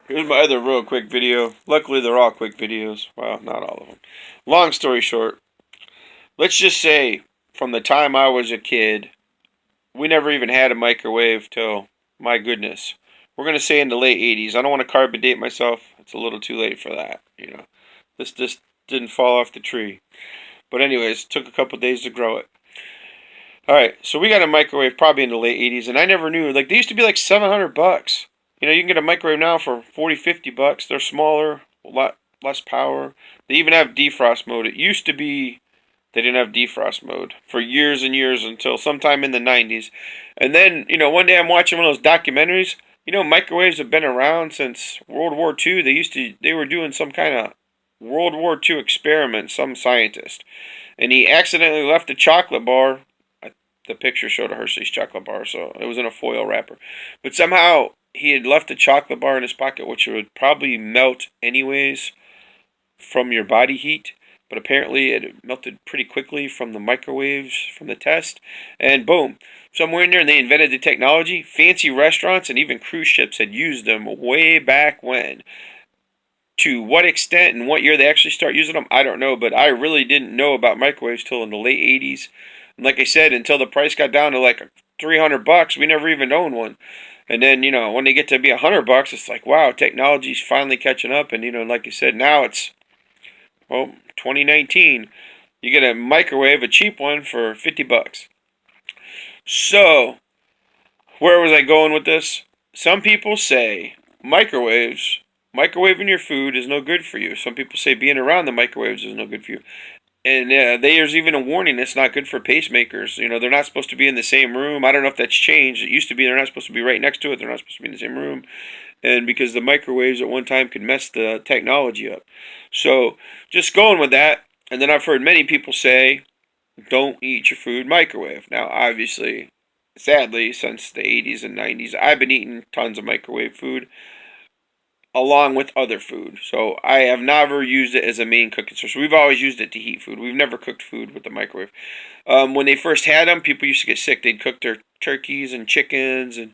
Here's my other real quick video. Luckily, they're all quick videos. Well, not all of them. Long story short, let's just say from the time I was a kid, we never even had a microwave till, my goodness, we're going to say in the late 80s. I don't want to carbon date myself. It's a little too late for that. This just didn't fall off the tree. But anyways, it took a couple days to grow it. Alright, so we got a microwave probably in the late 80s, and I never knew. Like, they used to be like $700. You can get a microwave now for 40, $50. They're smaller, a lot less power. They even have defrost mode. It used to be they didn't have defrost mode for years and years until sometime in the 90s. And then, one day I'm watching one of those documentaries. Microwaves have been around since World War II. They were doing some kind of World War II experiment, some scientist. And he accidentally left a chocolate bar. The picture showed a Hershey's chocolate bar, so it was in a foil wrapper. But somehow he had left a chocolate bar in his pocket, which would probably melt anyways from your body heat. But apparently it melted pretty quickly from the microwaves from the test. And boom, somewhere in there, and they invented the technology. Fancy restaurants and even cruise ships had used them way back when. To what extent and what year they actually start using them, I don't know. But I really didn't know about microwaves till in the late 80s. And like I said, until the price got down to like $300, we never even owned one. And then, when they get to be $100, it's like, wow, technology's finally catching up. And, like you said, now it's, well, 2019. You get a microwave, a cheap one, for $50. So, where was I going with this? Some people say microwaving your food is no good for you. Some people say being around the microwaves is no good for you. And there's even a warning it's not good for pacemakers. They're not supposed to be in the same room. I don't know if that's changed. It used to be they're not supposed to be right next to it. They're not supposed to be in the same room. And because the microwaves at one time could mess the technology up. So just going with that. And then I've heard many people say, don't eat your food microwave. Now, obviously, sadly, since the 80s and 90s, I've been eating tons of microwave food along with other food. So I have never used it as a main cooking source. We've always used it to heat food. We've never cooked food with the microwave. When they first had them, people used to get sick. They'd cook their turkeys and chickens, and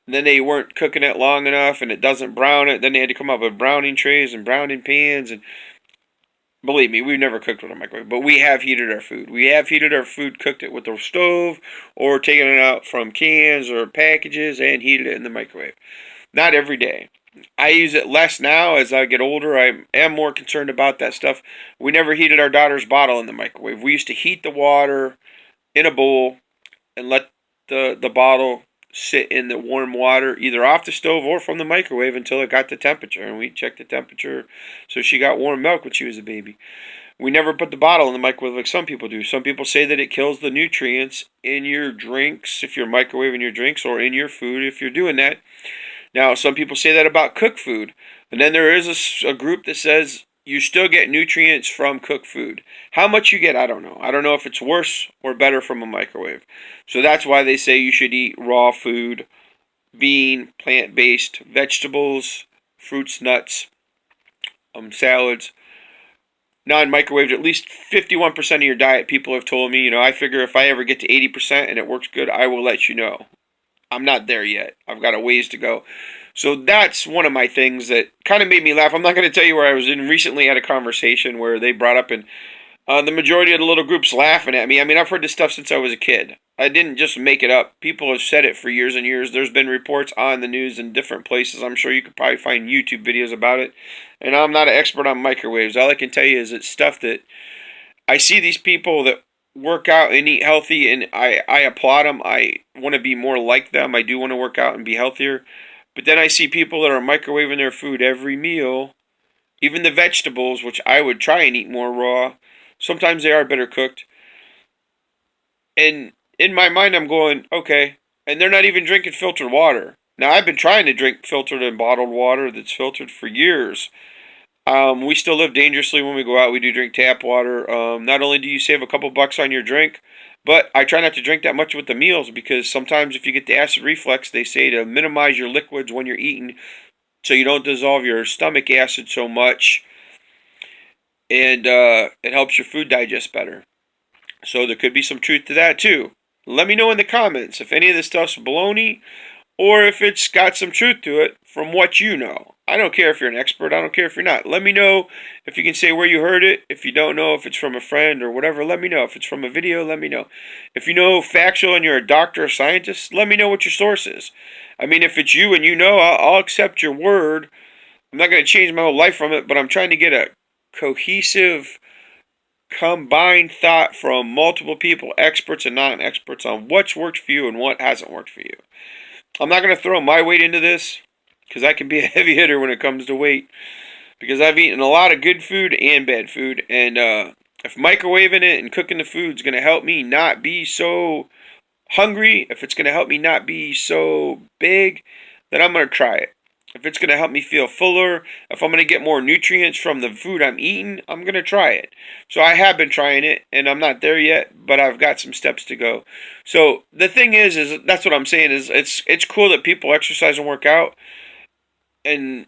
then they weren't cooking it long enough, and it doesn't brown it. Then they had to come up with browning trays and browning pans. And believe me, we've never cooked with a microwave, but we have heated our food. We have heated our food, cooked it with the stove, or taken it out from cans or packages and heated it in the microwave. Not every day. I use it less now as I get older. I am more concerned about that stuff. We never heated our daughter's bottle in the microwave. We used to heat the water in a bowl and let the bottle sit in the warm water, either off the stove or from the microwave, until it got the temperature. And we checked the temperature so she got warm milk when she was a baby. We never put the bottle in the microwave like some people do. Some people say that it kills the nutrients in your drinks if you're microwaving your drinks, or in your food if you're doing that. Now, some people say that about cooked food. And then there is a group that says you still get nutrients from cooked food. How much you get, I don't know. I don't know if it's worse or better from a microwave. So that's why they say you should eat raw food, bean, plant-based vegetables, fruits, nuts, salads, non-microwaved, at least 51% of your diet. People have told me, I figure if I ever get to 80% and it works good, I will let you know. I'm not there yet. I've got a ways to go. So that's one of my things that kind of made me laugh. I'm not going to tell you where I was in recently at a conversation where they brought up, and the majority of the little groups laughing at me. I mean, I've heard this stuff since I was a kid. I didn't just make it up. People have said it for years and years. There's been reports on the news in different places. I'm sure you could probably find YouTube videos about it. And I'm not an expert on microwaves. All I can tell you is it's stuff that I see these people that work out and eat healthy, and I applaud them. I want to be more like them. I do want to work out and be healthier. But then I see people that are microwaving their food every meal, even the vegetables, which I would try and eat more raw. Sometimes they are better cooked. And in my mind, I'm going, okay. And they're not even drinking filtered water. Now, I've been trying to drink filtered and bottled water that's filtered for years. We still live dangerously when we go out. We do drink tap water. Not only do you save a couple bucks on your drink, but I try not to drink that much with the meals, because sometimes if you get the acid reflux, they say to minimize your liquids when you're eating so you don't dissolve your stomach acid so much, and it helps your food digest better. So there could be some truth to that too. Let me know in the comments if any of this stuff's baloney or if it's got some truth to it from what you know. I don't care if you're an expert. I don't care if you're not. Let me know if you can say where you heard it. If you don't know if it's from a friend or whatever, let me know. If it's from a video, let me know. If you know factual and you're a doctor or scientist, let me know what your source is. I mean, if it's you and you know, I'll accept your word. I'm not going to change my whole life from it, but I'm trying to get a cohesive, combined thought from multiple people, experts and non-experts, on what's worked for you and what hasn't worked for you. I'm not going to throw my weight into this because I can be a heavy hitter when it comes to weight, because I've eaten a lot of good food and bad food, and if microwaving it and cooking the food is going to help me not be so hungry, if it's going to help me not be so big, then I'm going to try it. If it's going to help me feel fuller, if I'm going to get more nutrients from the food I'm eating, I'm going to try it. So I have been trying it, and I'm not there yet, but I've got some steps to go. So the thing is that's what I'm saying, is it's cool that people exercise and work out, and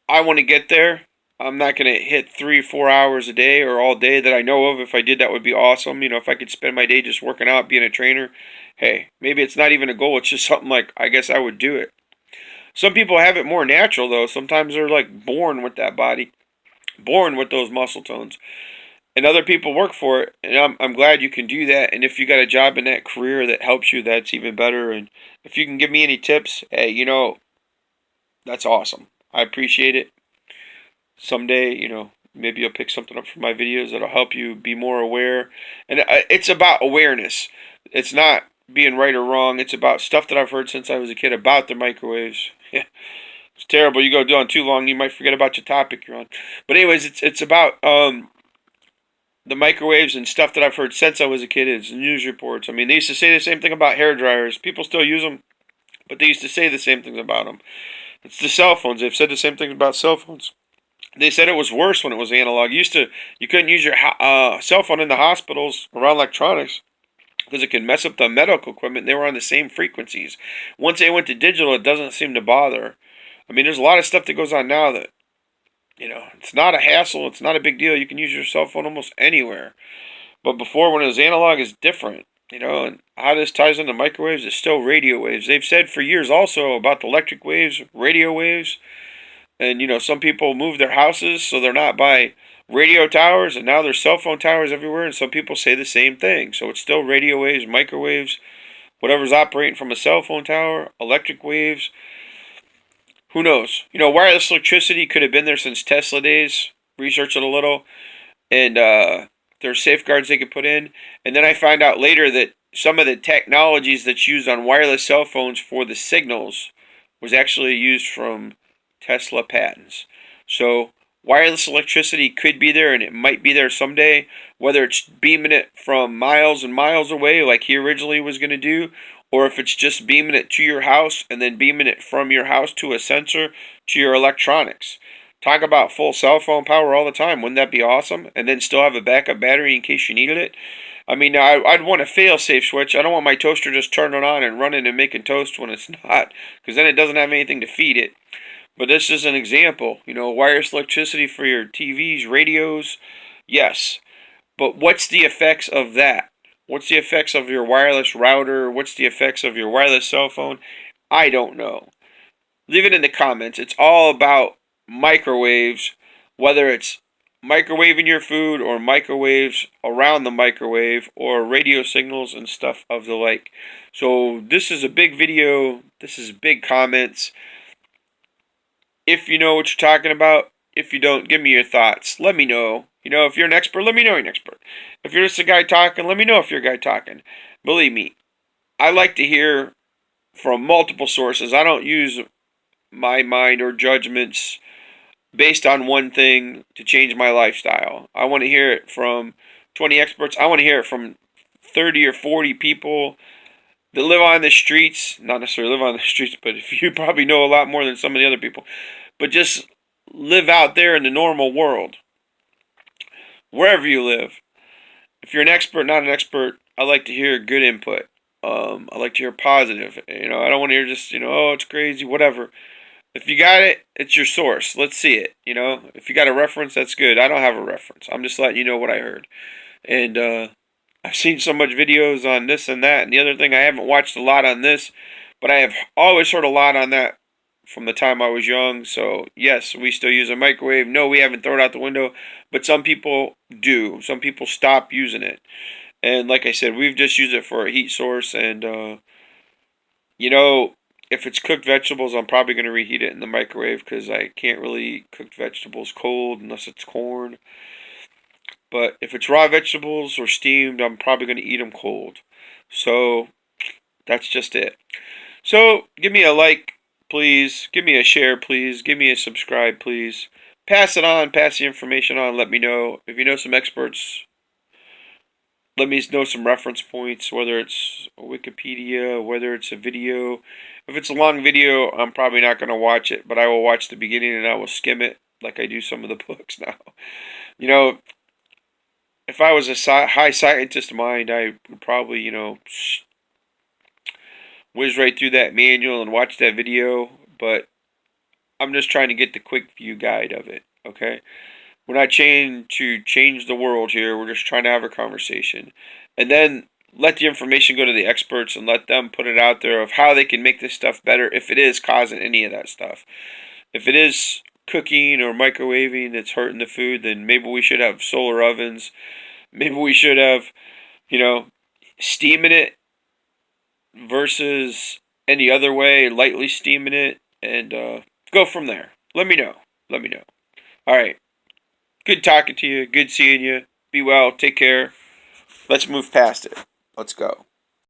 I want to get there. I'm not going to hit 3 or 4 hours a day or all day that I know of. If I did, that would be awesome. You know, if I could spend my day just working out, being a trainer, hey, maybe it's not even a goal. It's just something like, I guess I would do it. Some people have it more natural, though. Sometimes they're like born with that body, born with those muscle tones. And other people work for it. And I'm glad you can do that. And if you got a job in that career that helps you, that's even better. And if you can give me any tips, hey, you know, that's awesome. I appreciate it. Someday, you know, maybe you'll pick something up from my videos that'll help you be more aware. And it's about awareness. It's not being right or wrong. It's about stuff that I've heard since I was a kid about the microwaves. Yeah, it's terrible. You go on too long, you might forget about your topic you're on. But anyways, it's about the microwaves and stuff that I've heard since I was a kid. Is news reports. I mean, they used to say the same thing about hair dryers. People still use them, but they used to say the same things about them. It's the cell phones. They've said the same things about cell phones. They said it was worse when it was analog. You couldn't use your cell phone in the hospitals around electronics because it could mess up the medical equipment. They were on the same frequencies. Once they went to digital, it doesn't seem to bother. I mean, there's a lot of stuff that goes on now that, you know, it's not a hassle. It's not a big deal. You can use your cell phone almost anywhere. But before, when it was analog, it's different. You know, and how this ties into microwaves is still radio waves. They've said for years also about the electric waves, radio waves. And, you know, some people move their houses so they're not by radio towers, and now there's cell phone towers everywhere, and some people say the same thing. So it's still radio waves, microwaves, whatever's operating from a cell phone tower, electric waves. Who knows? You know, wireless electricity could have been there since Tesla days. Research it a little. And there's safeguards they could put in. And then I find out later that some of the technologies that's used on wireless cell phones for the signals was actually used from Tesla patents. So wireless electricity could be there, and it might be there someday, whether it's beaming it from miles and miles away like he originally was going to do, or if it's just beaming it to your house and then beaming it from your house to a sensor to your electronics. Talk about full cell phone power all the time. Wouldn't that be awesome? And then still have a backup battery in case you needed it. I mean, I'd want a fail-safe switch. I don't want my toaster just turning on and running and making toast when it's not, because then it doesn't have anything to feed it. But this is an example. You know, wireless electricity for your TVs, radios, yes. But what's the effects of that? What's the effects of your wireless router? What's the effects of your wireless cell phone? I don't know. Leave it in the comments. It's all about microwaves, whether it's microwaving your food or microwaves around the microwave or radio signals and stuff of the like. So this is a big video. This is big comments. If you know what you're talking about, if you don't, give me your thoughts. Let me know. You know, if you're an expert, let me know you're an expert. If you're just a guy talking, let me know if you're a guy talking. Believe me, I like to hear from multiple sources. I don't use my mind or judgments based on one thing to change my lifestyle. I want to hear it from 20 experts. I want to hear it from 30 or 40 people that live on the streets. Not necessarily live on the streets, but if you probably know a lot more than some of the other people. But just live out there in the normal world. Wherever you live. If you're an expert, not an expert, I like to hear good input. I like to hear positive. You know, I don't want to hear just, you know, oh, it's crazy, whatever. If you got it, it's your source. Let's see it. You know, if you got a reference, that's good. I don't have a reference. I'm just letting you know what I heard. And I've seen so much videos on this and that. And the other thing, I haven't watched a lot on this, But I have always heard a lot on that from the time I was young. So, yes, we still use a microwave. No, we haven't thrown it out the window. But some people do. Some people stop using it. And like I said, we've just used it for a heat source. And, you know, if it's cooked vegetables, I'm probably going to reheat it in the microwave because I can't really eat cooked vegetables cold unless it's corn. But if it's raw vegetables or steamed, I'm probably going to eat them cold. So that's just it. So give me a like, please. Give me a share, please. Give me a subscribe, please. Pass it on. Pass the information on. Let me know. If you know some experts, let me know some reference points, whether it's Wikipedia, whether it's a video. If it's a long video, I'm probably not going to watch it, but I will watch the beginning and I will skim it like I do some of the books now. You know, if I was a high scientist mind, I would probably, whiz right through that manual and watch that video, but I'm just trying to get the quick view guide of it, okay? We're not trying to change the world here. We're just trying to have a conversation. And then let the information go to the experts and let them put it out there of how they can make this stuff better if it is causing any of that stuff. If it is cooking or microwaving that's hurting the food, then maybe we should have solar ovens. Maybe we should have, steaming it versus any other way, lightly steaming it, and go from there. Let me know. Let me know. All right. Good talking to you. Good seeing you. Be well. Take care. Let's move past it. Let's go.